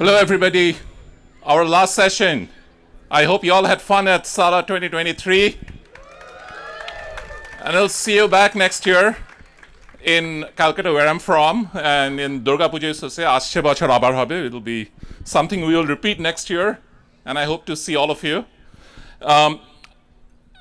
Hello, everybody. Our last session. I hope you all had fun at Sala 2023. And I'll see you back next year in Calcutta, where I'm from. And in Durga Puja, asche bochor abar hobe. It'll be something we will repeat next year. And I hope to see all of you.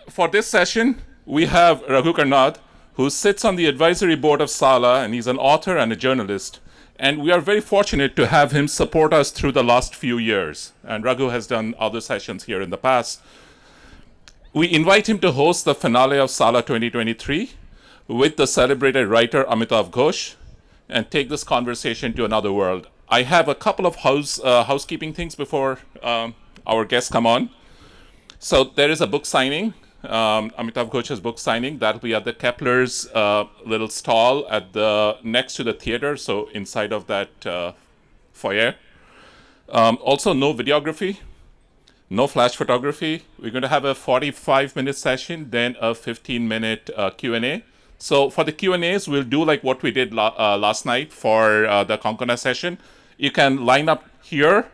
For this session, we have Raghu Karnad, who sits on the advisory board of Sala, and he's an author and a journalist. And we are very fortunate to have him support us through the last few years. And Raghu has done other sessions here in the past. We invite him to host the finale of Sala 2023 with the celebrated writer Amitav Ghosh and take this conversation to another world. I have a couple of housekeeping things before our guests come on. So there is a book signing. Amitav Ghosh's book signing that'll be at the Kepler's little stall at the next to the theater, so inside of that foyer. Also, no videography, no flash photography. We're going to have a 45-minute session, then a 15-minute Q&A. So for the Q&As, we'll do like what we did last night for the Konkona session. You can line up here,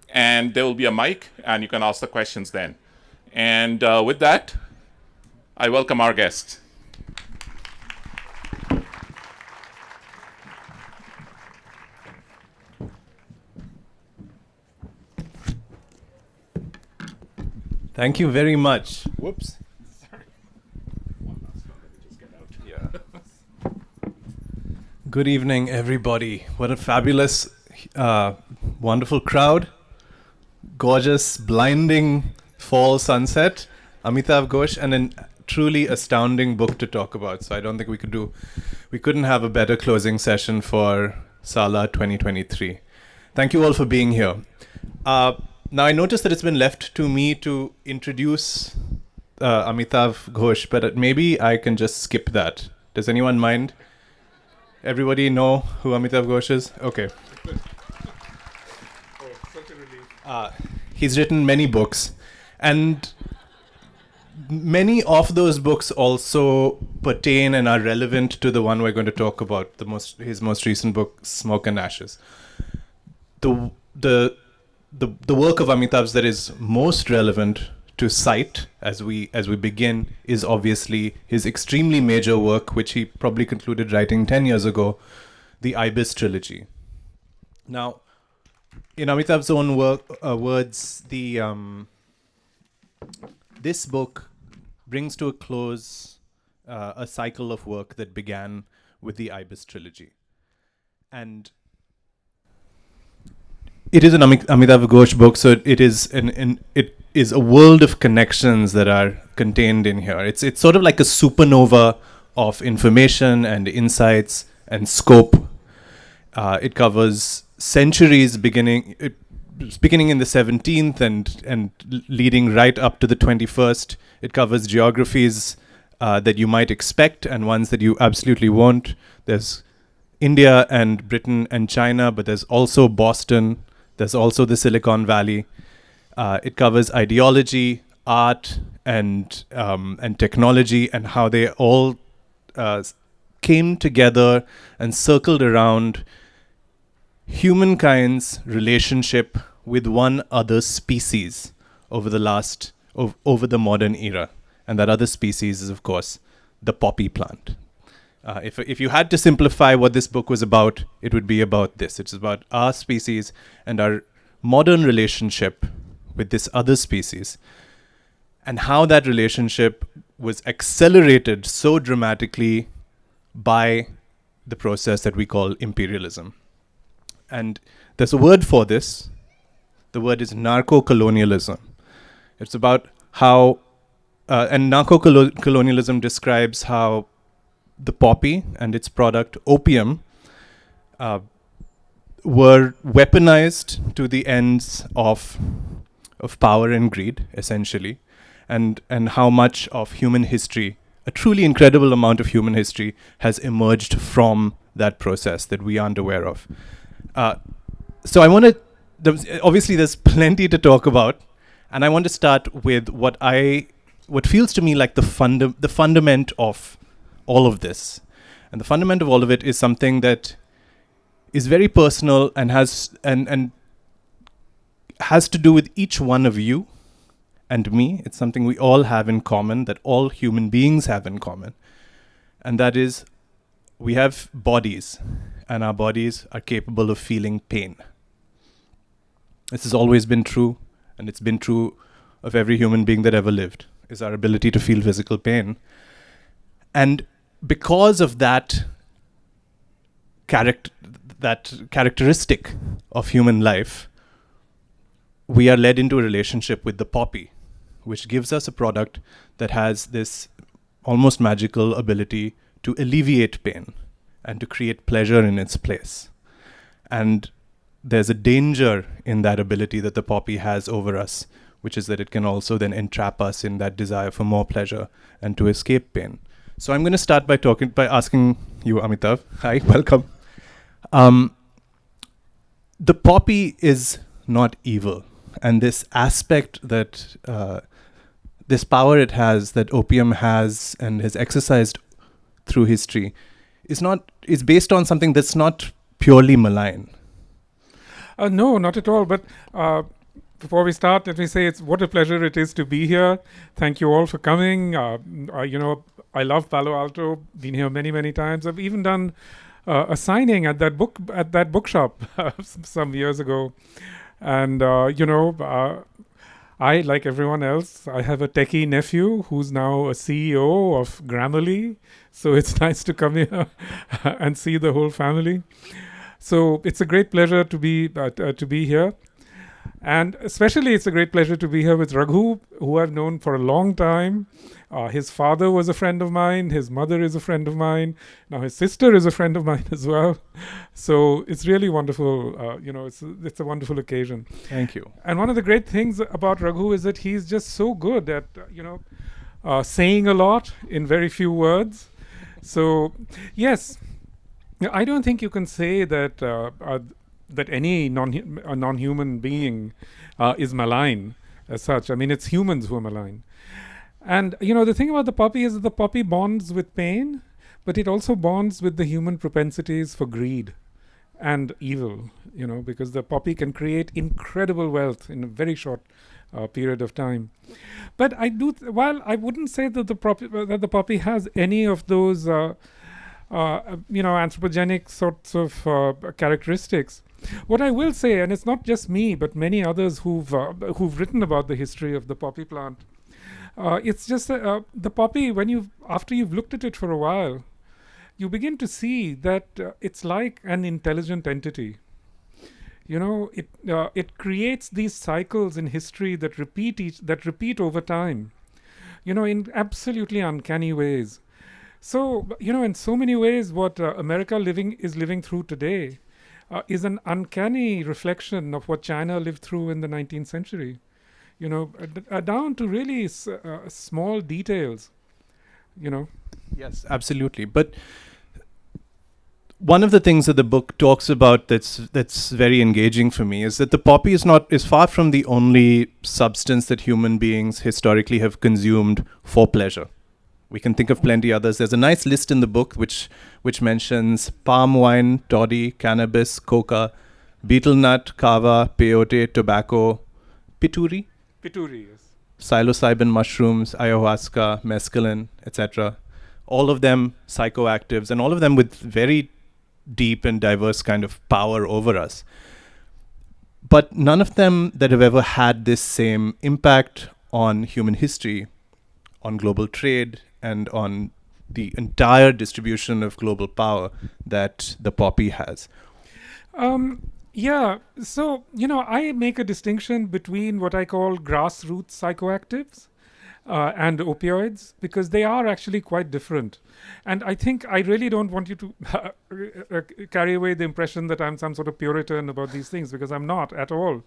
and there will be a mic, and you can ask the questions then. And with that, I welcome our guest. Thank you very much. Whoops. Sorry. One last one. Let me just get out. Yeah. Good evening, everybody. What a fabulous, wonderful crowd. Gorgeous, blinding fall sunset. Amitav Ghosh, and a truly astounding book to talk about. So I don't think we couldn't have a better closing session for Sala 2023. Thank you all for being here. Now I noticed that it's been left to me to introduce Amitav Ghosh, but maybe I can just skip that. Does anyone mind? Everybody know who Amitav Ghosh is? Okay. Oh, such a relief. He's written many books, and many of those books also pertain and are relevant to the one we're going to talk about, his most recent book, Smoke and Ashes. The work of Amitav's that is most relevant to cite as we begin is obviously his extremely major work, which he probably concluded writing 10 years ago, the Ibis Trilogy. Now, in Amitav's own words, this book brings to a close a cycle of work that began with the Ibis Trilogy. And it is an Amitav Ghosh book, so it is a world of connections that are contained in here. It's sort of like a supernova of information and insights and scope. It covers centuries beginning in the 17th and leading right up to the 21st. It covers geographies that you might expect and ones that you absolutely won't. There's India and Britain and China, but there's also Boston. There's also the Silicon Valley. It covers ideology, art, and technology, and how they all came together and circled around humankind's relationship with one other species over the modern era. And that other species is, of course, the poppy plant. If you had to simplify what this book was about, it would be about this. It's about our species and our modern relationship with this other species, and how that relationship was accelerated so dramatically by the process that we call imperialism. And there's a word for this. The word is narco-colonialism. It's about how, and narco-colonialism describes how the poppy and its product, opium, were weaponized to the ends of power and greed, essentially, and how much of human history, a truly incredible amount of human history, has emerged from that process that we aren't aware of. So I want to, obviously there's plenty to talk about, and I want to start with what feels to me like the fundament of all of this. And the fundament of all of it is something that is very personal and has and has to do with each one of you and me. It's something we all have in common, that all human beings have in common. And that is, we have bodies, and our bodies are capable of feeling pain. This has always been true, and it's been true of every human being that ever lived, is our ability to feel physical pain. And because of that characteristic of human life, we are led into a relationship with the poppy, which gives us a product that has this almost magical ability to alleviate pain and to create pleasure in its place. And there's a danger in that ability that the poppy has over us, which is that it can also then entrap us in that desire for more pleasure and to escape pain. So I'm going to start by asking you, Amitav. Hi, welcome. The poppy is not evil, and this aspect that this power it has, that opium has and has exercised through history, is based on something that's not purely malign. No, not at all. But before we start, let me say what a pleasure it is to be here. Thank you all for coming. I love Palo Alto. Been here many, many times. I've even done a signing at that bookshop some years ago. And I, like everyone else, I have a techie nephew who's now a CEO of Grammarly. So it's nice to come here and see the whole family. So it's a great pleasure to be here. And especially it's a great pleasure to be here with Raghu, who I've known for a long time. His father was a friend of mine. His mother is a friend of mine. Now his sister is a friend of mine as well. So it's really wonderful. It's a wonderful occasion. Thank you. And one of the great things about Raghu is that he's just so good at, saying a lot in very few words. So, yes, I don't think you can say that that any non-human being is malign as such. I mean, it's humans who are malign. And, the thing about the poppy is that the poppy bonds with pain, but it also bonds with the human propensities for greed and evil, because the poppy can create incredible wealth in a very short period of time. But while I wouldn't say that the poppy has any of those anthropogenic sorts of characteristics. What I will say, and it's not just me, but many others who've written about the history of the poppy plant, it's just the poppy. After you've looked at it for a while, you begin to see that it's like an intelligent entity. It creates these cycles in history that repeat over time, in absolutely uncanny ways. So, in so many ways, what America is living through today is an uncanny reflection of what China lived through in the 19th century, down to really small details, Yes, absolutely. But one of the things that the book talks about that's very engaging for me is that the poppy is far from the only substance that human beings historically have consumed for pleasure. We can think of plenty others. There's a nice list in the book which mentions palm wine, toddy, cannabis, coca, betel nut, kava, peyote, tobacco, pituri, yes. psilocybin mushrooms, ayahuasca, mescaline, etc. All of them psychoactives, and all of them with very deep and diverse kind of power over us. But none of them that have ever had this same impact on human history, on global trade, and on the entire distribution of global power that the poppy has. Yeah. So, I make a distinction between what I call grassroots psychoactives and opioids, because they are actually quite different. And I think I really don't want you to carry away the impression that I'm some sort of Puritan about these things, because I'm not at all.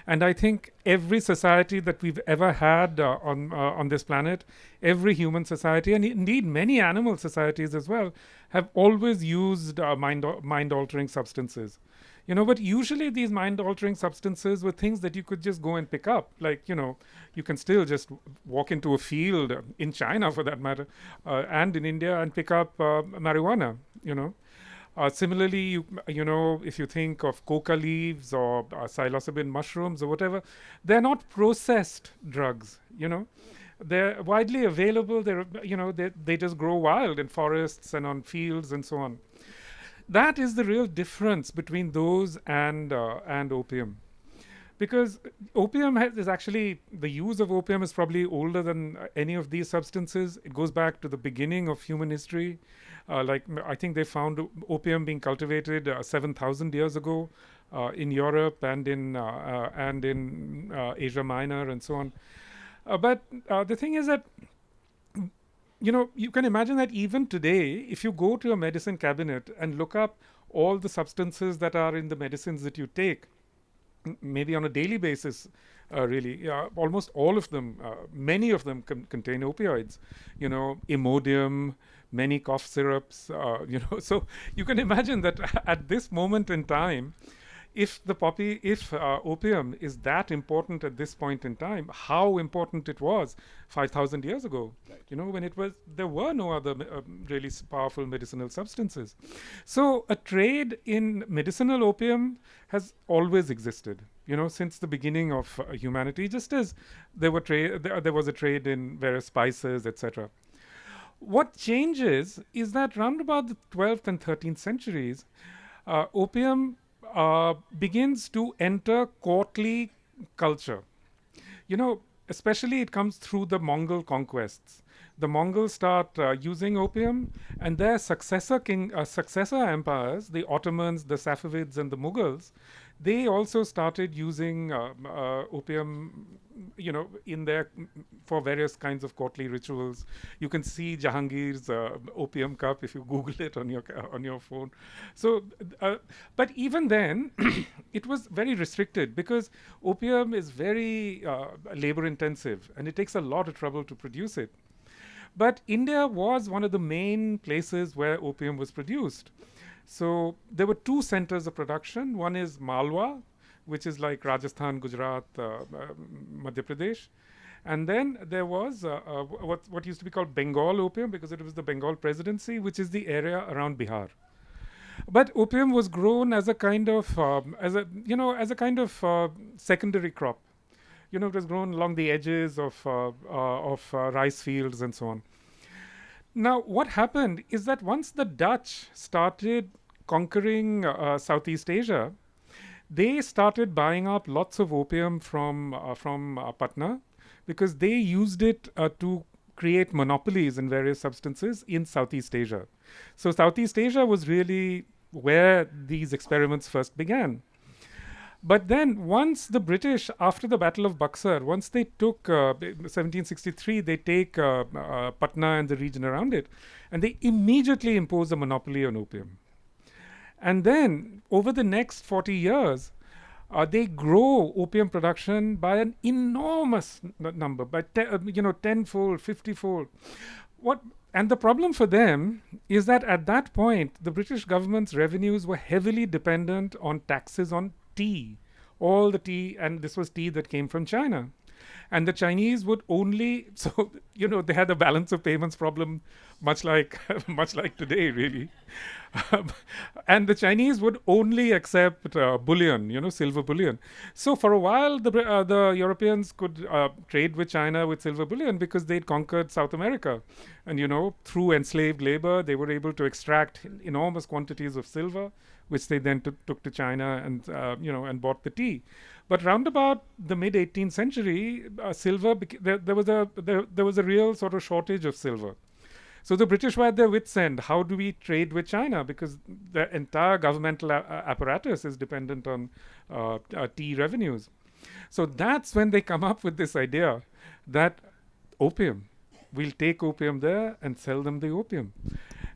And I think every society that we've ever had on this planet, every human society, and indeed many animal societies as well, have always used mind-altering substances. But usually these mind-altering substances were things that you could just go and pick up. Like, you can still just walk into a field in China, for that matter, and in India, and pick up marijuana, Similarly, if you think of coca leaves or psilocybin mushrooms or whatever, they're not processed drugs. They're widely available. They just grow wild in forests and on fields and so on. That is the real difference between those and opium, because is actually, the use of opium is probably older than any of these substances. It goes back to the beginning of human history. I think they found opium being cultivated 7,000 years ago in Europe and in Asia Minor and so on. But the thing is that you can imagine that even today, if you go to a medicine cabinet and look up all the substances that are in the medicines that you take, maybe on a daily basis, really, almost all of them, many of them contain opioids. Imodium, many cough syrups. So you can imagine that at this moment in time, if opium is that important at this point in time, how important it was 5,000 years ago, when there were no other really powerful medicinal substances. So a trade in medicinal opium has always existed, since the beginning of humanity, just as there was a trade in various spices, etc. What changes is that round about the 12th and 13th centuries, opium begins to enter courtly culture. Especially it comes through the Mongol conquests. The Mongols start using opium, and their successor empires, the Ottomans, the Safavids, and the Mughals, they also started using opium, for various kinds of courtly rituals. You can see Jahangir's opium cup if you Google it on your phone. So, but even then, it was very restricted, because opium is very labor intensive, and it takes a lot of trouble to produce it. But India was one of the main places where opium was produced. So there were two centers of production. One is Malwa, which is like Rajasthan, Gujarat, Madhya Pradesh. And then there was what used to be called Bengal opium, because it was the Bengal presidency, which is the area around Bihar. But opium was grown as a kind of secondary crop. It was grown along the edges of rice fields and so on. Now, what happened is that once the Dutch started conquering Southeast Asia, they started buying up lots of opium from Patna, because they used it to create monopolies in various substances in Southeast Asia. So Southeast Asia was really where these experiments first began. But then once the British, after the Battle of Buxar, once they took 1763, they take Patna and the region around it, and they immediately impose a monopoly on opium. And then over the next 40 years, they grow opium production by an enormous number, by tenfold, 50-fold. And the problem for them is that at that point, the British government's revenues were heavily dependent on taxes on tea, all the tea, and this was tea that came from China. And the Chinese would only, so they had a balance of payments problem, much like today, really. And the Chinese would only accept bullion, silver bullion. So for a while, the Europeans could trade with China with silver bullion, because they'd conquered South America, and through enslaved labor, they were able to extract enormous quantities of silver, which they then took to China and and bought the tea. But round about the mid 18th century, silver there was a real sort of shortage of silver. So the British were at their wits' end. How do we trade with China? Because the entire governmental apparatus is dependent on tea revenues. So that's when they come up with this idea that we'll take opium there and sell them the opium.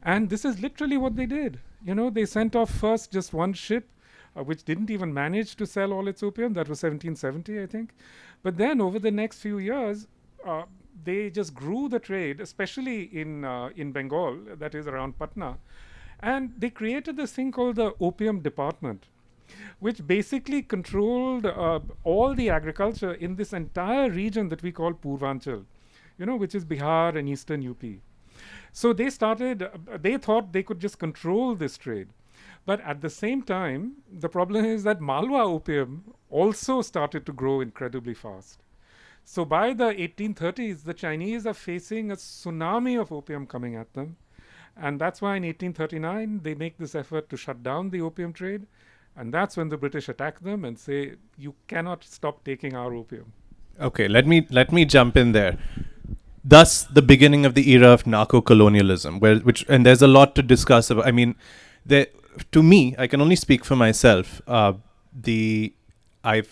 And this is literally what they did. They sent off first just one ship, which didn't even manage to sell all its opium. That was 1770, I think. But then over the next few years, they just grew the trade, especially in Bengal, that is around Patna. And they created this thing called the Opium Department, which basically controlled all the agriculture in this entire region that we call Purvanchal, which is Bihar and eastern UP. So they thought they could just control this trade. But at the same time, the problem is that Malwa opium also started to grow incredibly fast. So by the 1830s, the Chinese are facing a tsunami of opium coming at them. And that's why in 1839, they make this effort to shut down the opium trade. And that's when the British attack them and say, you cannot stop taking our opium. Okay, let me jump in there. Thus, the beginning of the era of narco-colonialism, and there's a lot to discuss about. I mean, to me, I can only speak for myself. I've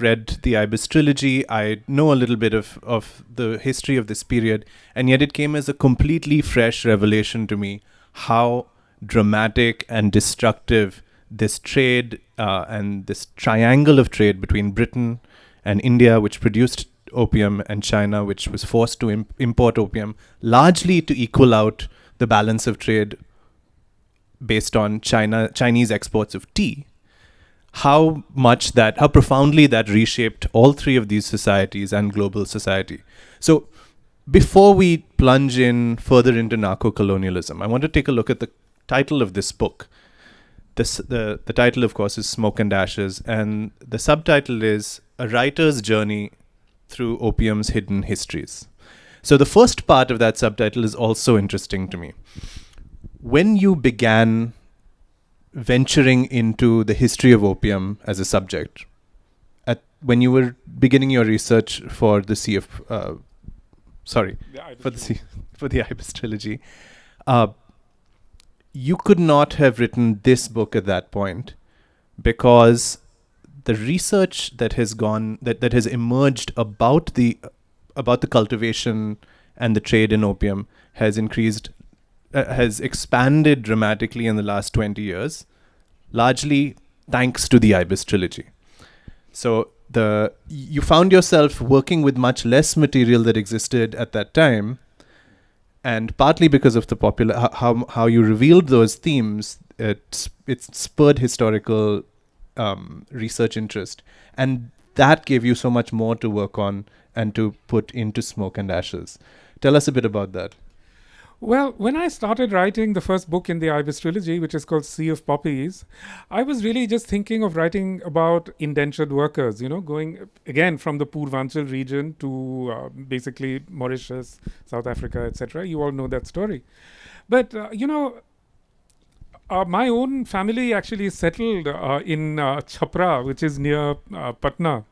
read the Ibis Trilogy. I know a little bit of the history of this period, and yet it came as a completely fresh revelation to me how dramatic and destructive this trade and this triangle of trade between Britain and India, which produced opium, and China, which was forced to import opium, largely to equal out the balance of trade based on Chinese exports of tea. How profoundly that reshaped all three of these societies and global society. So before we plunge in further into narco-colonialism, I want to take a look at the title of this book. The title, of course, is Smoke and Ashes, and the subtitle is A Writer's Journey Through Opium's Hidden Histories. So the first part of that subtitle is also interesting to me. When you began venturing into the history of opium as a subject, when you were beginning your research for the Sea of for the Ibis Trilogy, you could not have written this book at that point, because the research that has emerged about the cultivation and the trade in opium has expanded dramatically in the last 20 years, largely thanks to the Ibis Trilogy. So you found yourself working with much less material that existed at that time, and partly because of the popular how you revealed those themes, it spurred historical research interest, and that gave you so much more to work on and to put into Smoke and Ashes. Tell us a bit about that. Well, when I started writing the first book in the Ibis Trilogy, which is called Sea of Poppies, I was really just thinking of writing about indentured workers, going again from the Purvanchal region to basically Mauritius, South Africa, etc. You all know that story. But, my own family actually is settled in Chhapra, which is near Patna,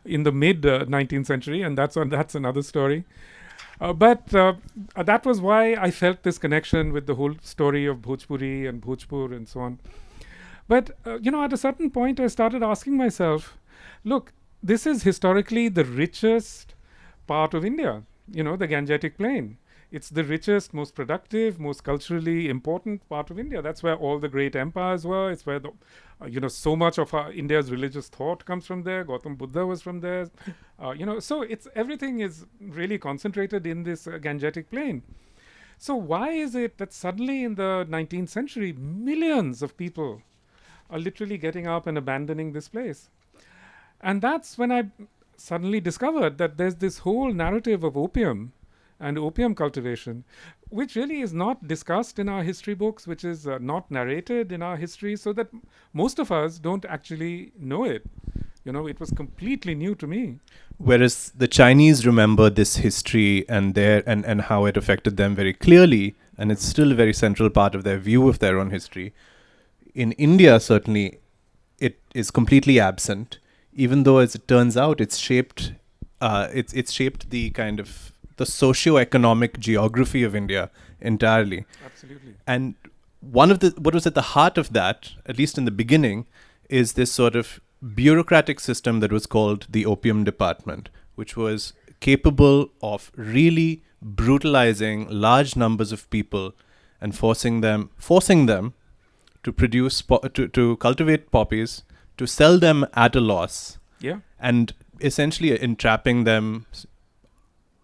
in the mid 19th century, and that's another story. But that was why I felt this connection with the whole story of Bhojpuri and Bhojpur and so on. But, at a certain point, I started asking myself, look, this is historically the richest part of India, the Gangetic Plain. It's the richest, most productive, most culturally important part of India. That's where all the great empires were. It's where so much of India's religious thought comes from there. Gautam Buddha was from there. So everything is really concentrated in this Gangetic Plain. So why is it that suddenly in the 19th century, millions of people are literally getting up and abandoning this place? And that's when I suddenly discovered that there's this whole narrative of opium and opium cultivation, which really is not discussed in our history books, which is not narrated in our history, so that most of us don't actually know it. It was completely new to me. Whereas the Chinese remember this history and how it affected them very clearly, and it's still a very central part of their view of their own history. In India, certainly, it is completely absent, even though, as it turns out, it's shaped the kind of the socio-economic geography of India entirely. Absolutely. And what was at the heart of that, at least in the beginning, is this sort of bureaucratic system that was called the Opium Department, which was capable of really brutalizing large numbers of people and forcing them to produce to cultivate poppies, to sell them at a loss, and essentially entrapping them.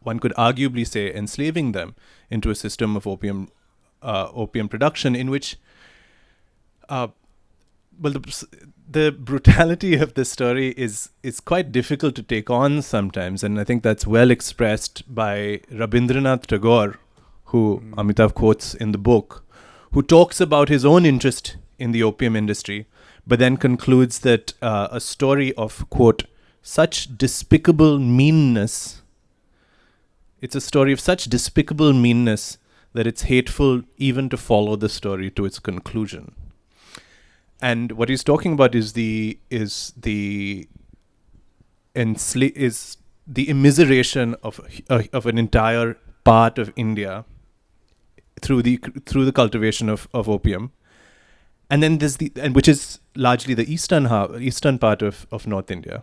One could arguably say enslaving them into a system of opium production, in which, the brutality of the story is quite difficult to take on sometimes, and I think that's well expressed by Rabindranath Tagore, who Amitav quotes in the book, who talks about his own interest in the opium industry, but then concludes that a story of, quote, such despicable meanness, it's a story of such despicable meanness that it's hateful even to follow the story to its conclusion. And what he's talking about is the immiseration of an entire part of India through the cultivation of opium, and then there's which is largely the eastern part of North India,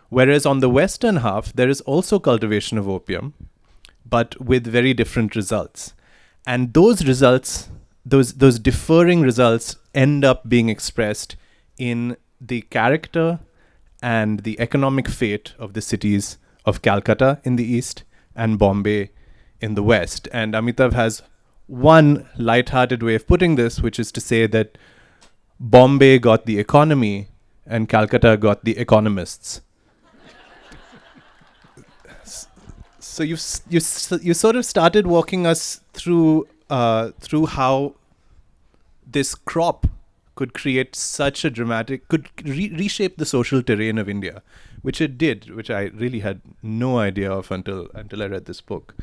whereas on the western half there is also cultivation of opium, but with very different results, and those results, those differing results, end up being expressed in the character and the economic fate of the cities of Calcutta in the east and Bombay in the west. And Amitav has one light-hearted way of putting this, which is to say that Bombay got the economy and Calcutta got the economists. So you sort of started walking us through how this crop could create such a dramatic, could reshape the social terrain of India, which it did, which I really had no idea of until I read this book.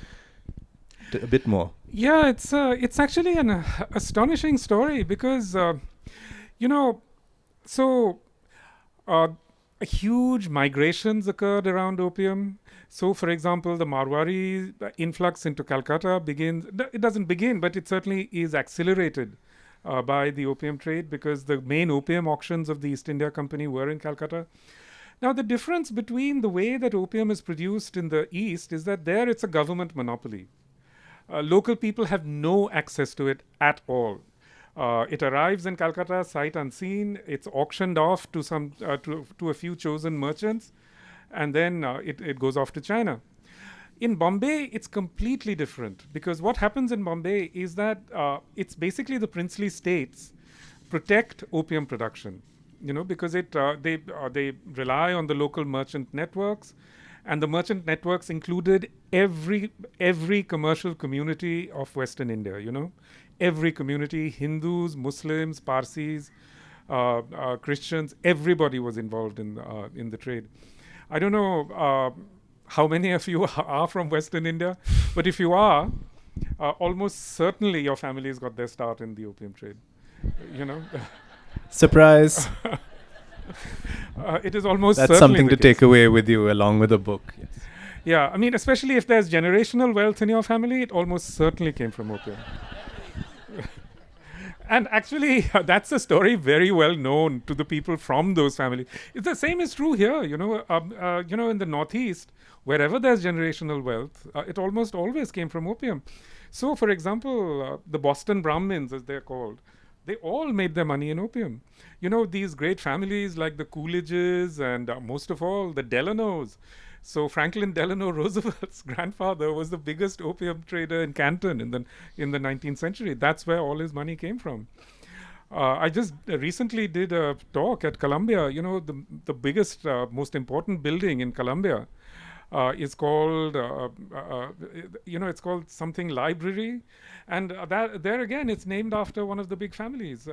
A bit more. Yeah, it's actually an astonishing story because, huge migrations occurred around opium. So, for example, the Marwari influx into Calcutta it doesn't begin, but it certainly is accelerated by the opium trade, because the main opium auctions of the East India Company were in Calcutta. Now, the difference between the way that opium is produced in the East is that there it's a government monopoly. Local people have no access to it at all. It arrives in Calcutta sight unseen. It's auctioned off to to a few chosen merchants, and then it goes off to China. In Bombay, it's completely different, because what happens in Bombay is that it's basically the princely states protect opium production, because they rely on the local merchant networks, and the merchant networks included every commercial community of Western India. Every community, Hindus, Muslims, Parsis, Christians, everybody was involved in the trade. I don't know how many of you are from Western India, but if you are, almost certainly your families got their start in the opium trade. Surprise. It is almost That's certainly something the to case. take away with you along with the book. Yes. Yeah, I mean, especially if there's generational wealth in your family, it almost certainly came from opium. And actually, that's a story very well known to the people from those families. The same is true here. In the Northeast, wherever there's generational wealth, it almost always came from opium. So, for example, the Boston Brahmins, as they're called, they all made their money in opium. These great families like the Coolidges and most of all, the Delanos. So Franklin Delano Roosevelt's grandfather was the biggest opium trader in Canton in the 19th century. That's where all his money came from. I just recently did a talk at Columbia. The biggest, most important building in Columbia is called, it's called something library. And that there again, it's named after one of the big families,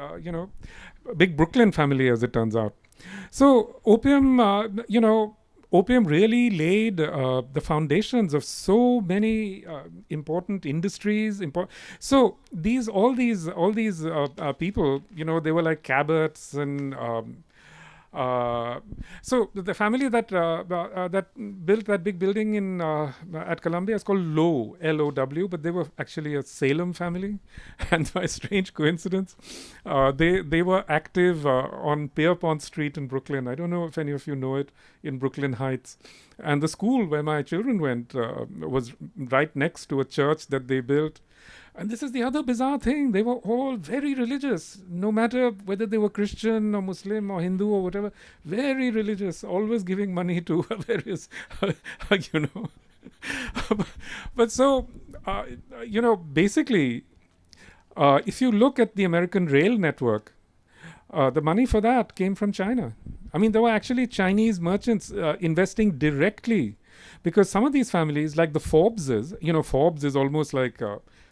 big Brooklyn family, as it turns out. So opium, opium really laid the foundations of so many important industries. So all these people, they were like Cabots and. So the family that built that big building at Columbia is called Low, L-O-W, but they were actually a Salem family, and by a strange coincidence, they were active on Pierpont Street in Brooklyn. I don't know if any of you know it, in Brooklyn Heights, and the school where my children went was right next to a church that they built. And this is the other bizarre thing. They were all very religious, no matter whether they were Christian or Muslim or Hindu or whatever, very religious, always giving money to various, But so, basically, if you look at the American rail network, the money for that came from China. I mean, there were actually Chinese merchants investing directly, because some of these families, like the Forbeses, Forbes is almost like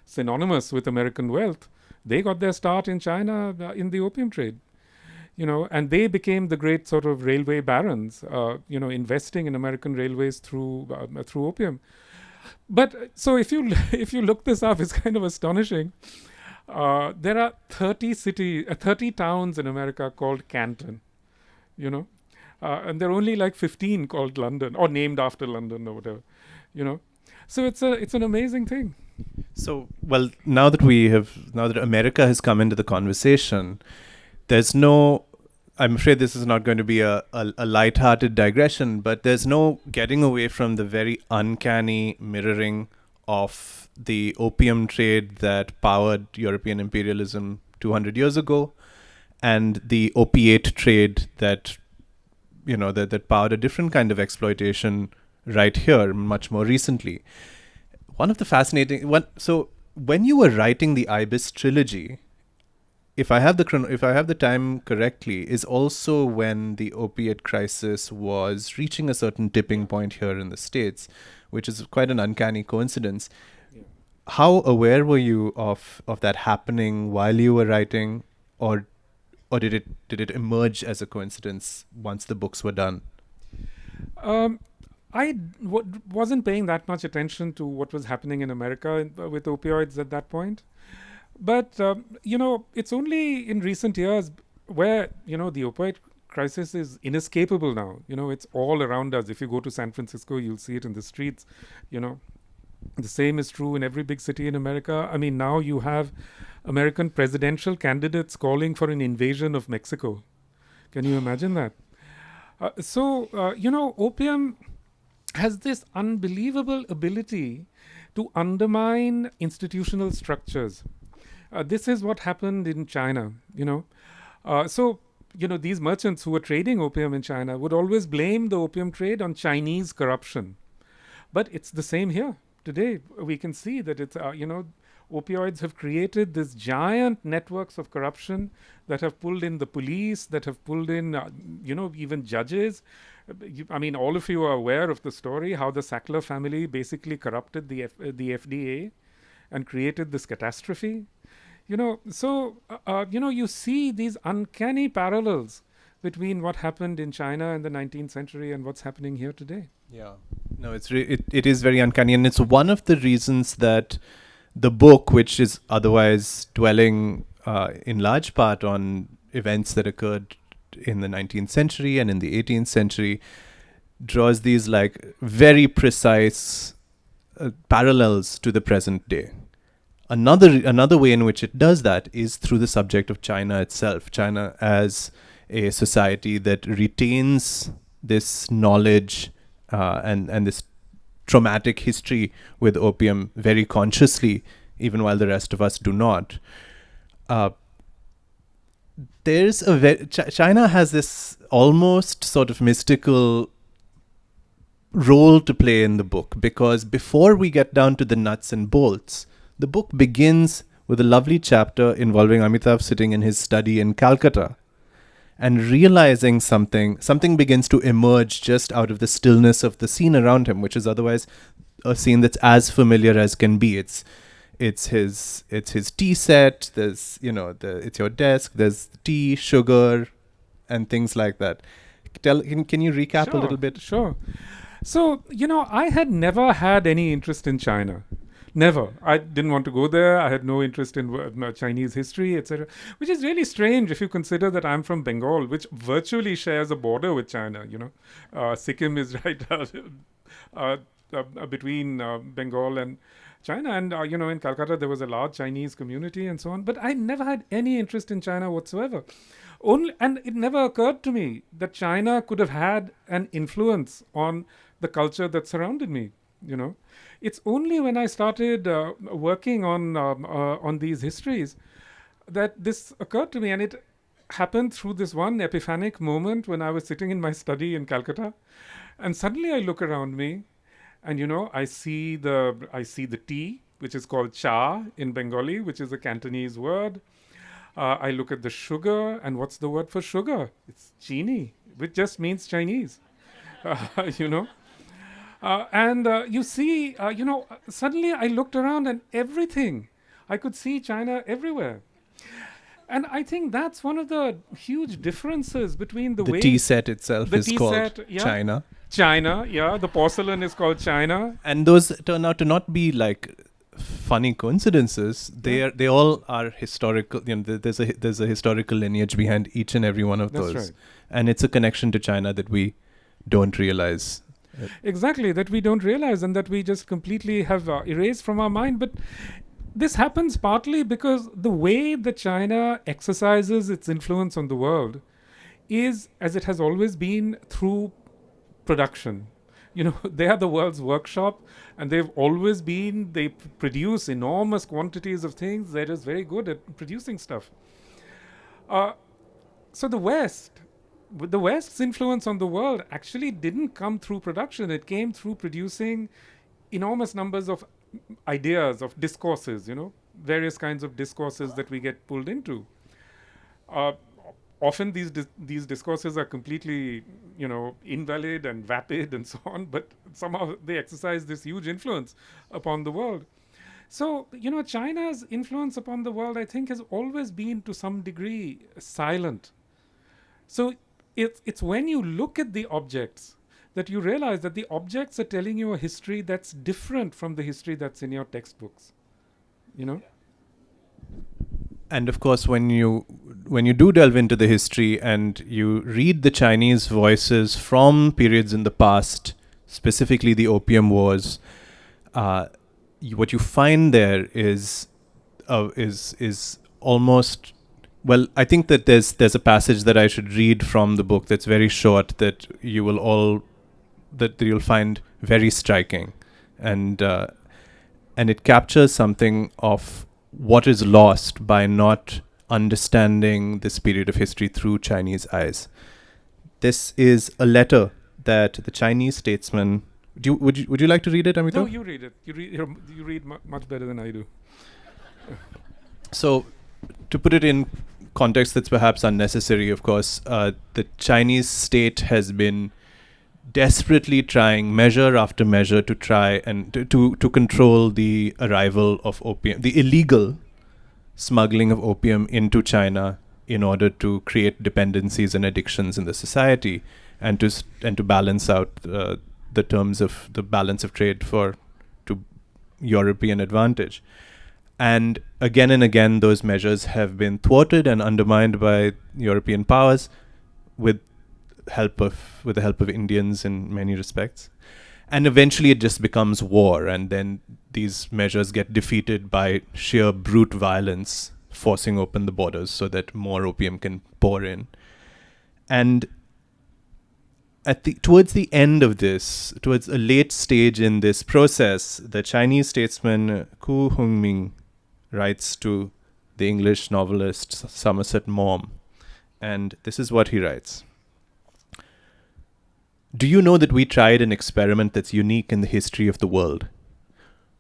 synonymous with American wealth. They got their start in China in the opium trade, and they became the great sort of railway barons, investing in American railways through opium. But so if you if you look this up, it's kind of astonishing. There are 30 towns in America called Canton, you know, and there are only like 15 called London or named after London or whatever, you know. So it's an amazing thing. So, well, now that America has come into the conversation, there's no, I'm afraid this is not going to be a light-hearted digression, but there's no getting away from the very uncanny mirroring of the opium trade that powered European imperialism 200 years ago and the opiate trade that, that powered a different kind of exploitation right here much more recently. One of the fascinating so when you were writing the Ibis Trilogy, if I have the time correctly, is also when the opiate crisis was reaching a certain tipping point here in the States, which is quite an uncanny coincidence. Yeah. How aware were you of that happening while you were writing, or did it emerge as a coincidence once the books were done? I wasn't paying that much attention to what was happening in America with opioids at that point. But, it's only in recent years where, the opioid crisis is inescapable now. It's all around us. If you go to San Francisco, you'll see it in the streets. The same is true in every big city in America. I mean, now you have American presidential candidates calling for an invasion of Mexico. Can you imagine that? Opium has this unbelievable ability to undermine institutional structures. This is what happened in China, these merchants who were trading opium in China would always blame the opium trade on Chinese corruption. But it's the same here. Today, we can see that it's, opioids have created this giant networks of corruption that have pulled in the police, that have pulled in, even judges. All of you are aware of the story, how the Sackler family basically corrupted the FDA and created this catastrophe. You see these uncanny parallels between what happened in China in the 19th century and what's happening here today. Yeah. No, it is very uncanny. And it's one of the reasons that the book, which is otherwise dwelling in large part on events that occurred in the 19th century and in the 18th century, draws these like very precise parallels to the present day. Another way in which it does that is through the subject of China itself. China as a society that retains this knowledge and this traumatic history with opium very consciously, even while the rest of us do not. China has this almost sort of mystical role to play in the book, because before we get down to the nuts and bolts, the book begins with a lovely chapter involving Amitav sitting in his study in Calcutta and realizing something begins to emerge just out of the stillness of the scene around him, which is otherwise a scene that's as familiar as can be. It's his tea set. There's it's your desk. There's tea, sugar, and things like that. Can you recap a little bit? Sure. So I had never had any interest in China. Never. I didn't want to go there. I had no interest in Chinese history, etc. Which is really strange if you consider that I'm from Bengal, which virtually shares a border with China. Sikkim is right between Bengal and China. And, in Calcutta, there was a large Chinese community and so on. But I never had any interest in China whatsoever. And it never occurred to me that China could have had an influence on the culture that surrounded me. It's only when I started working on these histories that this occurred to me, and it happened through this one epiphanic moment when I was sitting in my study in Calcutta, and suddenly I look around me, and I see the tea, which is called cha in Bengali, which is a Cantonese word. I look at the sugar, and what's the word for sugar? It's chini, which just means Chinese. You see, suddenly I looked around and everything, I could see China everywhere. And I think that's one of the huge differences between the The way tea set itself the is tea called set, yeah, China. China, yeah, the porcelain is called China. And those turn out to not be like funny coincidences. They all are historical. There's a historical lineage behind each and every one of That's those, right. and it's a connection to China that we don't realize. Exactly, that we don't realize and that we just completely have erased from our mind. But this happens partly because the way that China exercises its influence on the world is, as it has always been, through production. They are the world's workshop, and they've always been, they produce enormous quantities of things. They're just very good at producing stuff. Uh, so the West's influence on the world actually didn't come through production. It came through producing enormous numbers of ideas, of discourses, various kinds of discourses that we get pulled into. Uh, Often these discourses are completely, invalid and vapid and so on, but somehow they exercise this huge influence upon the world. So, China's influence upon the world, I think, has always been to some degree silent. So it's when you look at the objects that you realize that the objects are telling you a history that's different from the history that's in your textbooks. And of course, when you do delve into the history and you read the Chinese voices from periods in the past, specifically the Opium Wars, what you find there is almost, well, I think that there's a passage that I should read from the book that's very short that you'll find very striking, and it captures something of what is lost by not understanding this period of history through Chinese eyes. This is a letter that the Chinese statesman. Would you like to read it, Amitav? No, you read it. You read much better than I do. So, to put it in context that's perhaps unnecessary, of course, the Chinese state has been desperately trying measure after measure to try and to control the arrival of opium, the illegal smuggling of opium into China in order to create dependencies and addictions in the society, and to balance out the terms of the balance of trade to European advantage. And again, those measures have been thwarted and undermined by European powers with the help of Indians in many respects. And eventually it just becomes war, and then these measures get defeated by sheer brute violence, forcing open the borders so that more opium can pour in. And towards the end of this, towards a late stage in this process, the Chinese statesman Ku Hongming writes to the English novelist Somerset Maugham, and this is what he writes. Do you know that we tried an experiment that's unique in the history of the world?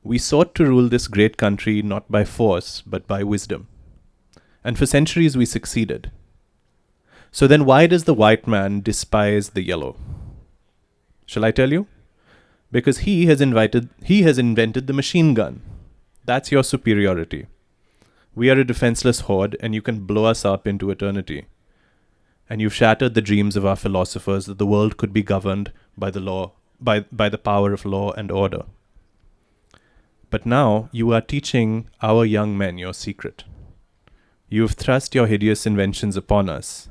We sought to rule this great country not by force, but by wisdom. And for centuries we succeeded. So then why does the white man despise the yellow? Shall I tell you? Because he has invented the machine gun. That's your superiority. We are a defenseless horde, and you can blow us up into eternity. And you've shattered the dreams of our philosophers that the world could be governed by the law, by the power of law and order. But now you are teaching our young men your secret. You have thrust your hideous inventions upon us.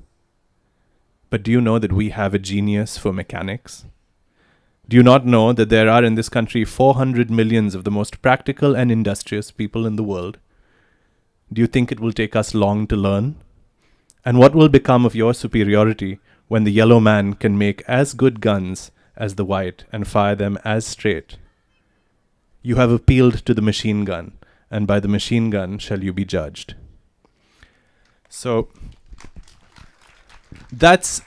But do you know that we have a genius for mechanics? Do you not know that there are in this country 400 millions of the most practical and industrious people in the world? Do you think it will take us long to learn? And what will become of your superiority when the yellow man can make as good guns as the white and fire them as straight? You have appealed to the machine gun, and by the machine gun shall you be judged. So that's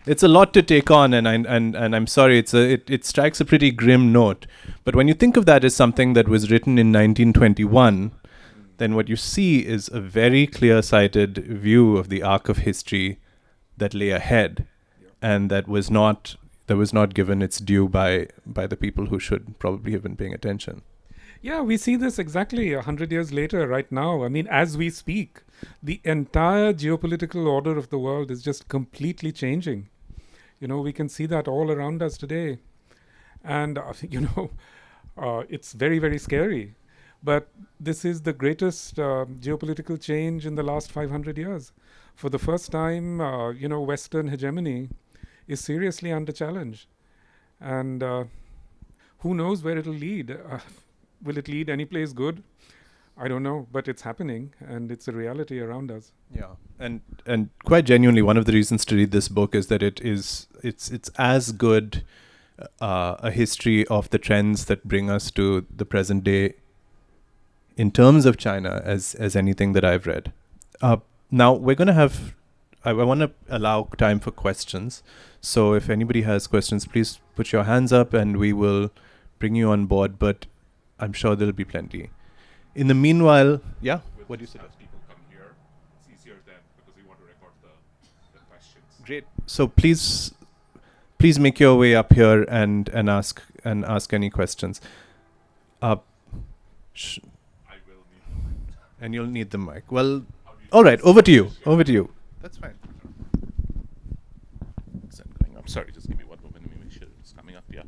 it's a lot to take on, and I'm sorry, it strikes a pretty grim note. But when you think of that as something that was written in 1921, then what you see is a very clear-sighted view of the arc of history that lay ahead, and that was not given its due by the people who should probably have been paying attention. Yeah, we see this exactly 100 years later, right now. I mean, as we speak, the entire geopolitical order of the world is just completely changing. We can see that all around us today. And, it's very, very scary. But this is the greatest geopolitical change in the last 500 years. For the first time, Western hegemony is seriously under challenge. And who knows where it'll lead? Will it lead any place good? I don't know, but it's happening, and it's a reality around us. Yeah, and quite genuinely, one of the reasons to read this book is that it's as good a history of the trends that bring us to the present day in terms of China as anything that I've read. Now we're going to have. I want to allow time for questions. So if anybody has questions, please put your hands up, and we will bring you on board. But I'm sure there'll be plenty. In the meanwhile, yeah. What do you suggest? People come here. It's easier then because we want to record the questions. Great. So please make your way up here and ask any questions. I will need the mic. And you'll need the mic. Well, all right. Over to you. Over to you. That's fine. Is that going up? Sorry, just give me 1 moment. Let me make sure it's coming up. Yeah.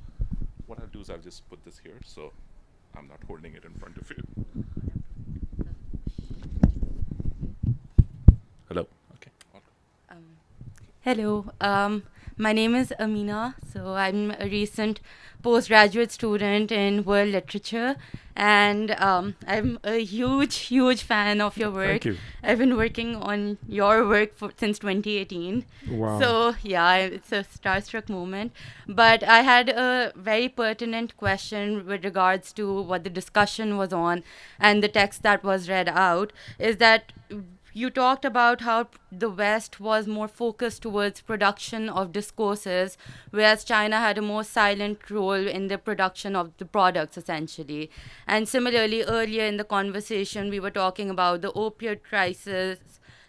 What I'll do is I'll just put this here so I'm not holding it in front of you. Hello. Okay. Hello, my name is Amina. So I'm a recent postgraduate student in world literature, and I'm a huge fan of your work. Thank you. I've been working on your work since 2018. Wow. So yeah, it's a starstruck moment. But I had a very pertinent question with regards to what the discussion was on and the text that was read out, is that you talked about how the West was more focused towards production of discourses, whereas China had a more silent role in the production of the products, essentially. And similarly, earlier in the conversation, we were talking about the opioid crisis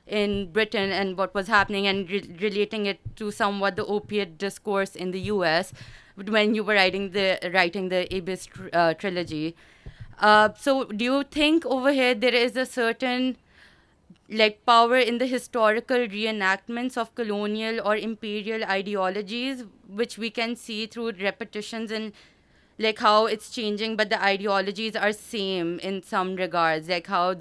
in Britain and what was happening, and relating it to somewhat the opiate discourse in the US when you were writing the Ibis trilogy. So do you think over here there is a certain power in the historical reenactments of colonial or imperial ideologies, which we can see through repetitions in how it's changing, but the ideologies are same in some regards, like how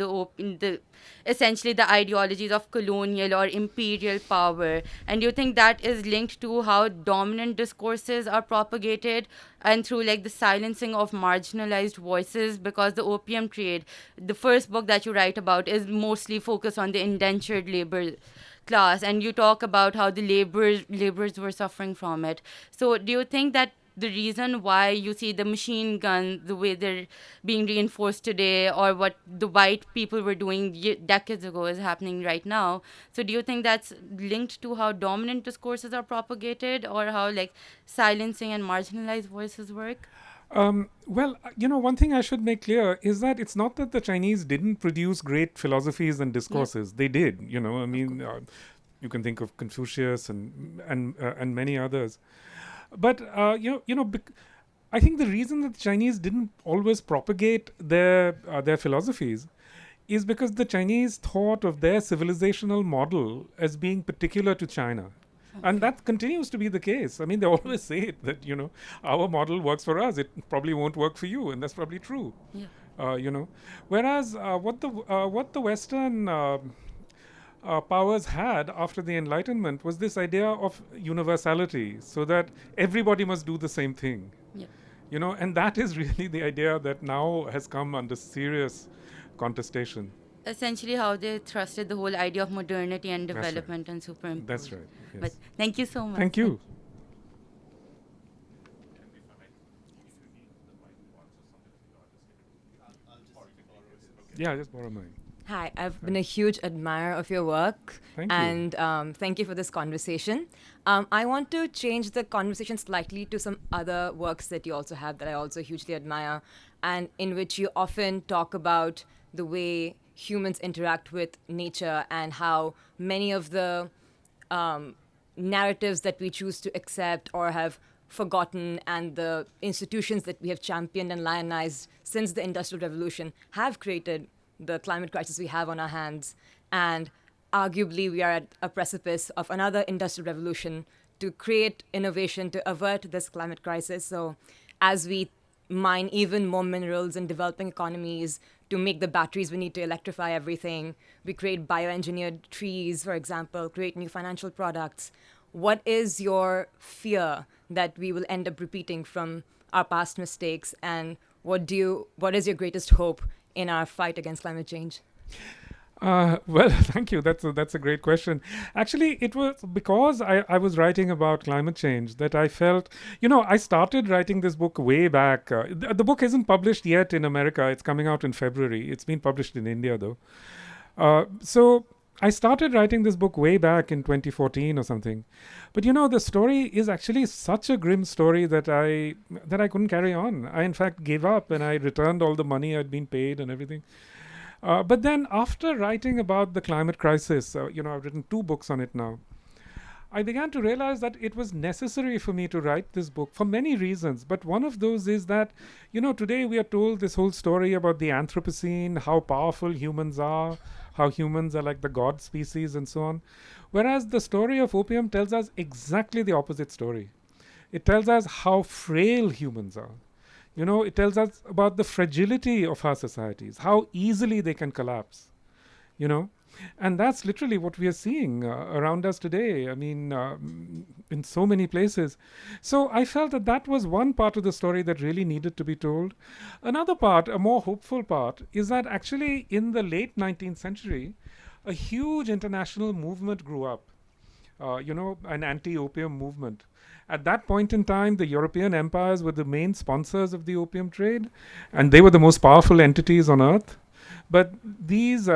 essentially the ideologies of colonial or imperial power. And do you think that is linked to how dominant discourses are propagated and through the silencing of marginalized voices? Because the opium trade, the first book that you write about, is mostly focused on the indentured labor class, and you talk about how the laborers were suffering from it. So do you think that the reason why you see the machine gun, the way they're being reinforced today, or what the white people were doing decades ago, is happening right now? So do you think that's linked to how dominant discourses are propagated, or how silencing and marginalized voices work? Well, one thing I should make clear is that it's not that the Chinese didn't produce great philosophies and discourses. They did. I mean, you can think of Confucius and many others. But I think the reason that the Chinese didn't always propagate their philosophies is because the Chinese thought of their civilizational model as being particular to China. And that continues to be the case. I mean, they always say it, that, our model works for us. It probably won't work for you. And that's probably true. Yeah. Whereas what the Western powers had after the Enlightenment was this idea of universality, so that everybody must do the same thing. Yeah. And that is really the idea that now has come under serious contestation. Essentially how they thrusted the whole idea of modernity and That's right. development and superimposition. That's right. Yes. But thank you so much. Thank you. Yeah, just borrow mine. Hi, I've been a huge admirer of your work. Thank you. And thank you for this conversation. I want to change the conversation slightly to some other works that you also have that I also hugely admire, and in which you often talk about the way humans interact with nature and how many of the narratives that we choose to accept or have forgotten, and the institutions that we have championed and lionized since the Industrial Revolution have created the climate crisis we have on our hands. And arguably, we are at a precipice of another industrial revolution to create innovation to avert this climate crisis. So as we mine even more minerals in developing economies to make the batteries we need to electrify everything, we create bioengineered trees, for example, create new financial products. What is your fear that we will end up repeating from our past mistakes, and what is your greatest hope in our fight against climate change? Well, thank you. That's a great question. Actually, it was because I was writing about climate change that I felt, I started writing this book way back. The book isn't published yet in America. It's coming out in February. It's been published in India, though. So I started writing this book way back in 2014 or something. But the story is actually such a grim story that I couldn't carry on. I, in fact, gave up and I returned all the money I'd been paid and everything. But then after writing about the climate crisis, I've written 2 books on it now. I began to realize that it was necessary for me to write this book for many reasons. But one of those is that, today we are told this whole story about the Anthropocene, how powerful humans are, how humans are like the god species and so on. Whereas the story of opium tells us exactly the opposite story. It tells us how frail humans are. It tells us about the fragility of our societies, how easily they can collapse, And that's literally what we are seeing around us today. I mean, in so many places. So I felt that was one part of the story that really needed to be told. Another part, a more hopeful part, is that actually in the late 19th century, a huge international movement grew up, an anti-opium movement. At that point in time, the European empires were the main sponsors of the opium trade, and they were the most powerful entities on earth. But this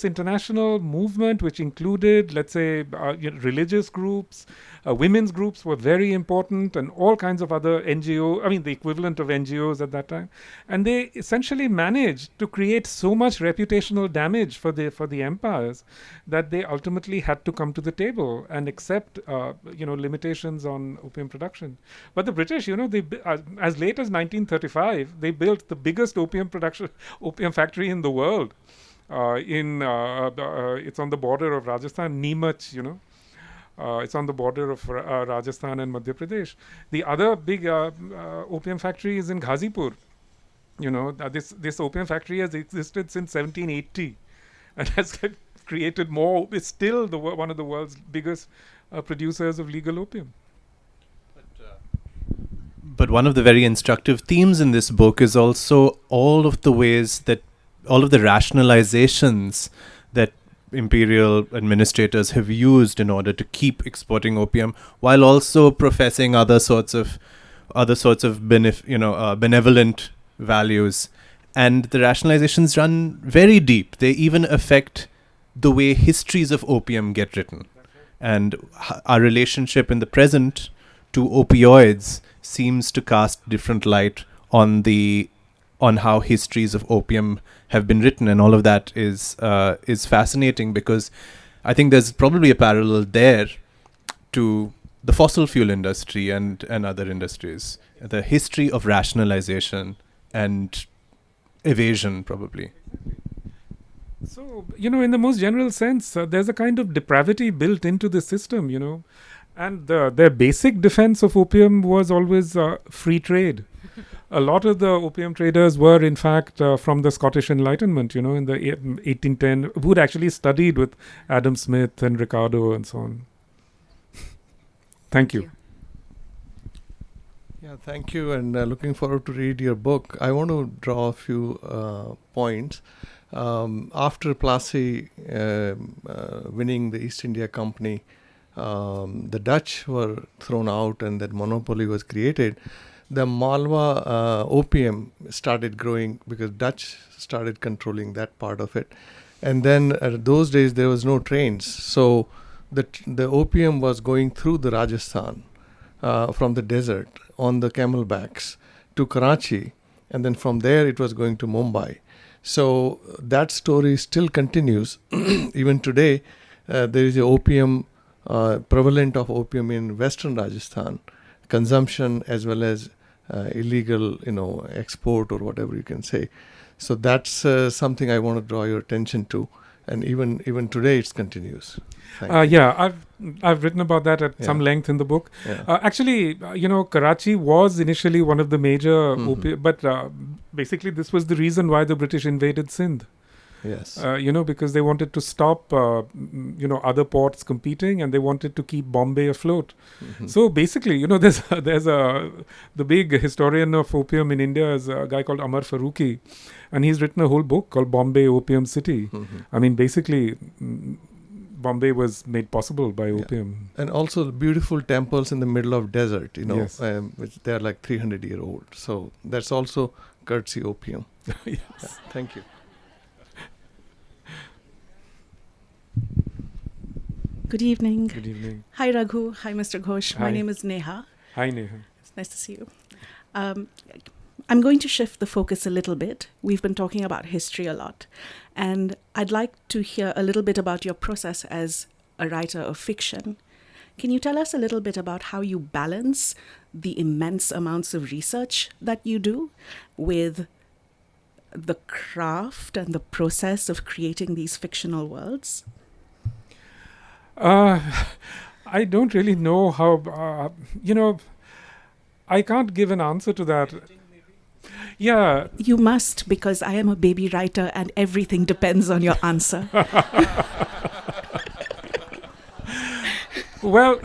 international movement, which included, let's say, religious groups, women's groups were very important, and all kinds of other the equivalent of NGOs at that time. And they essentially managed to create so much reputational damage for the empires that they ultimately had to come to the table and accept, limitations on opium production. But the British, they as late as 1935, they built the biggest opium factory in the world. It's on the border of Rajasthan, Neemuch, it's on the border of Rajasthan and Madhya Pradesh. The other big opium factory is in Ghazipur. This opium factory has existed since 1780 and has created more. It's still one of the world's biggest producers of legal opium. But one of the very instructive themes in this book is also all of the rationalizations that imperial administrators have used in order to keep exporting opium, while also professing other sorts of benevolent values. And the rationalizations run very deep. They even affect the way histories of opium get written. And our relationship in the present to opioids seems to cast different light on how histories of opium have been written, and all of that is fascinating, because I think there's probably a parallel there to the fossil fuel industry and other industries, the history of rationalization and evasion, probably. So, in the most general sense, there's a kind of depravity built into the system, and their basic defense of opium was always free trade. A lot of the opium traders were, in fact, from the Scottish Enlightenment, in the 1810, who'd actually studied with Adam Smith and Ricardo and so on. Thank you. Yeah, thank you, and looking forward to read your book. I want to draw a few points. After Plassey winning the East India Company, the Dutch were thrown out and that monopoly was created. The Malwa opium started growing because Dutch started controlling that part of it. And then those days there was no trains. So the opium was going through the Rajasthan from the desert on the camelbacks to Karachi. And then from there it was going to Mumbai. So that story still continues. Even today, there is a opium, prevalent of opium in western Rajasthan, consumption as well as illegal, export or whatever you can say. So that's something I want to draw your attention to, and even today it continues. Yeah, I've written about that at some length in the book. Yeah. Actually, Karachi was initially one of the major but basically this was the reason why the British invaded Sindh. Yes. Because they wanted to stop, other ports competing, and they wanted to keep Bombay afloat. So basically, there's the big historian of opium in India is a guy called Amar Farooqi, and he's written a whole book called Bombay Opium City. I mean, basically, Bombay was made possible by opium. And also the beautiful temples in the middle of desert, Yes. which they are like 300-year old. So that's also courtesy opium. Yes. Yeah, thank you. Good evening. Good evening. Hi, Raghu. Hi, Mr. Ghosh. Hi. My name is Neha. Hi, Neha. It's nice to see you. I'm going to shift the focus a little bit. We've been talking about history a lot, and I'd like to hear a little bit about your process as a writer of fiction. Can you tell us a little bit about how you balance the immense amounts of research that you do with the craft and the process of creating these fictional worlds? I don't really know how, I can't give an answer to that. Yeah. You must, because I am a baby writer and everything depends on your answer. Well,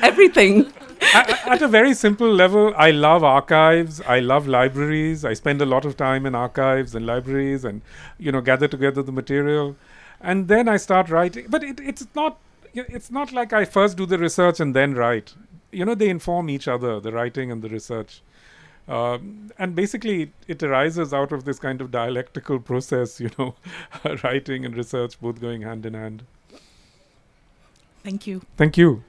Everything. at a very simple level, I love archives. I love libraries. I spend a lot of time in archives and libraries and, gather together the material. And then I start writing. But it's not like I first do the research and then write. They inform each other, the writing and the research. And basically, it arises out of this kind of dialectical process, writing and research both going hand in hand. Thank you. Thank you.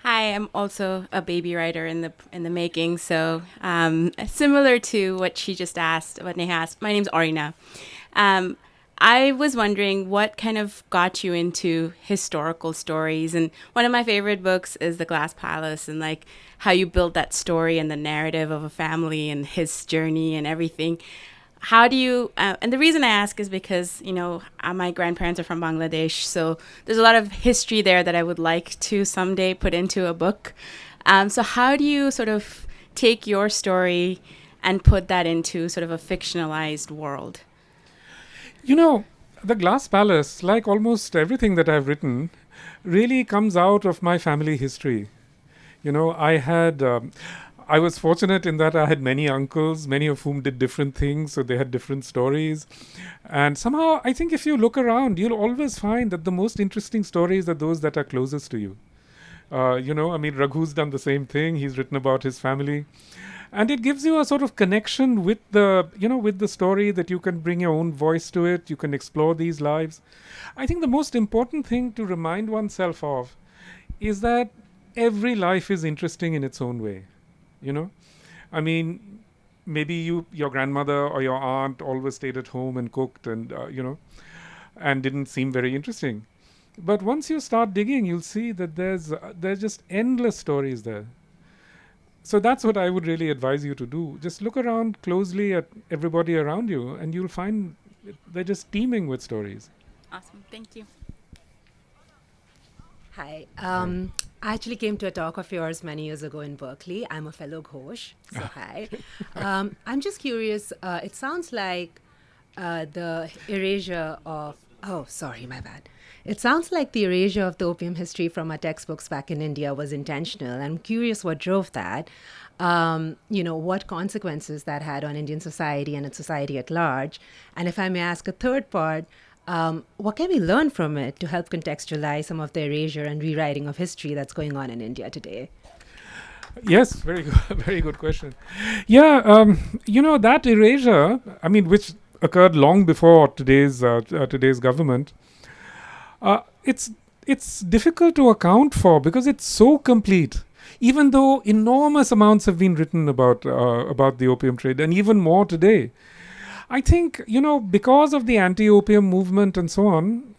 Hi, I'm also a baby writer in the making. So similar to what she just asked, what Neha asked, my name's Arina. I was wondering what kind of got you into historical stories. And one of my favorite books is The Glass Palace, and like how you build that story and the narrative of a family and his journey and everything. How do you, and the reason I ask is because, my grandparents are from Bangladesh, so there's a lot of history there that I would like to someday put into a book. So how do you sort of take your story and put that into sort of a fictionalized world? The Glass Palace, like almost everything that I've written, really comes out of my family history. I was fortunate in that I had many uncles, many of whom did different things, so they had different stories. And somehow, I think if you look around, you'll always find that the most interesting stories are those that are closest to you. Raghu's done the same thing. He's written about his family. And it gives you a sort of connection with the story, that you can bring your own voice to it. You can explore these lives. I think the most important thing to remind oneself of is that every life is interesting in its own way. Maybe your grandmother or your aunt always stayed at home and cooked and, and didn't seem very interesting. But once you start digging, you'll see that there's just endless stories there. So that's what I would really advise you to do. Just look around closely at everybody around you, and you'll find they're just teeming with stories. Awesome. Thank you. Hi. I actually came to a talk of yours many years ago in Berkeley. I'm a fellow Ghosh, so hi. I'm just curious. It sounds like the erasure of... Oh, sorry, my bad. It sounds like the erasure of the opium history from our textbooks back in India was intentional. I'm curious what drove that. What consequences that had on Indian society and its society at large. And if I may ask a third part, what can we learn from it to help contextualize some of the erasure and rewriting of history that's going on in India today? Yes, very good, very good question. Yeah, that erasure, which occurred long before today's government, it's difficult to account for because it's so complete. Even though enormous amounts have been written about the opium trade, and even more today. I think, because of the anti-opium movement and so on,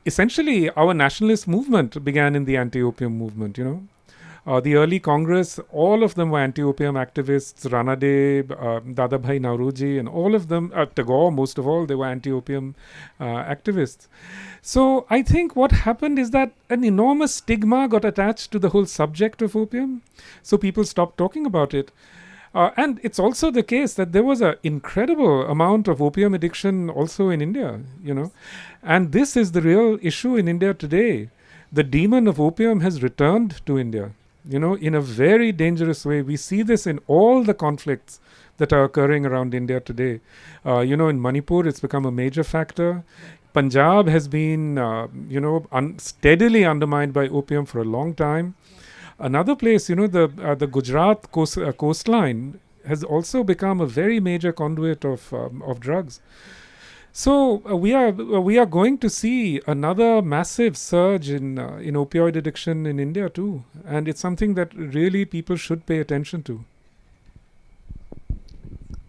essentially, our nationalist movement began in the anti-opium movement, the early Congress, all of them were anti-opium activists. Ranade, Dadabhai Nauroji, and all of them, Tagore, most of all, they were anti-opium activists. So I think what happened is that an enormous stigma got attached to the whole subject of opium. So people stopped talking about it. And it's also the case that there was an incredible amount of opium addiction also in India, And this is the real issue in India today. The demon of opium has returned to India, in a very dangerous way. We see this in all the conflicts that are occurring around India today. In Manipur, it's become a major factor. Punjab has been, steadily undermined by opium for a long time. Another place, the Gujarat coastline has also become a very major conduit of drugs. So we are going to see another massive surge in opioid addiction in India too, and it's something that really people should pay attention to.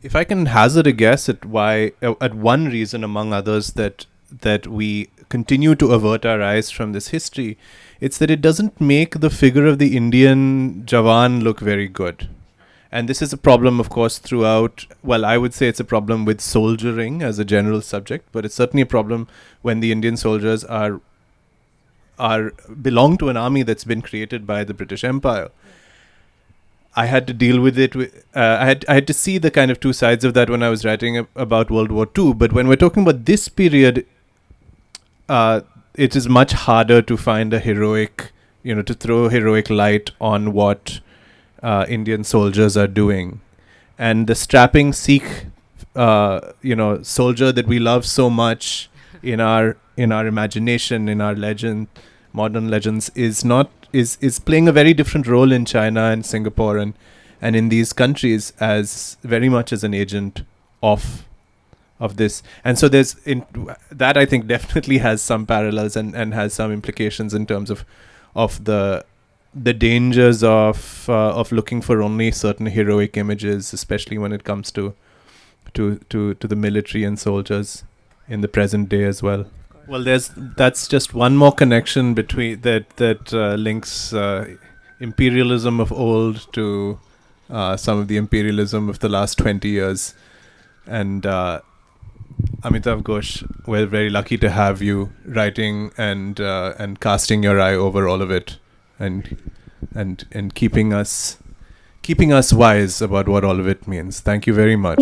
If I can hazard a guess at one reason among others that we continue to avert our eyes from this history, it's that it doesn't make the figure of the Indian Jawan look very good. And this is a problem, of course, throughout. Well, I would say it's a problem with soldiering as a general subject, but it's certainly a problem when the Indian soldiers belong to an army that's been created by the British Empire. I had to deal with it. I had to see the kind of two sides of that when I was writing about World War II. But when we're talking about this period, it is much harder to find a heroic, to throw heroic light on what Indian soldiers are doing. And the strapping Sikh, soldier that we love so much in our imagination, in our modern legends, is playing a very different role in China and Singapore and in these countries as very much as an agent of this. And so there's that I think definitely has some parallels and has some implications in terms of the dangers of looking for only certain heroic images, especially when it comes to the military and soldiers in the present day as well. Well, that's just one more connection between that links imperialism of old to some of the imperialism of the last 20 years. And Amitav Ghosh, we're very lucky to have you writing and casting your eye over all of it, and keeping us wise about what all of it means. Thank you very much.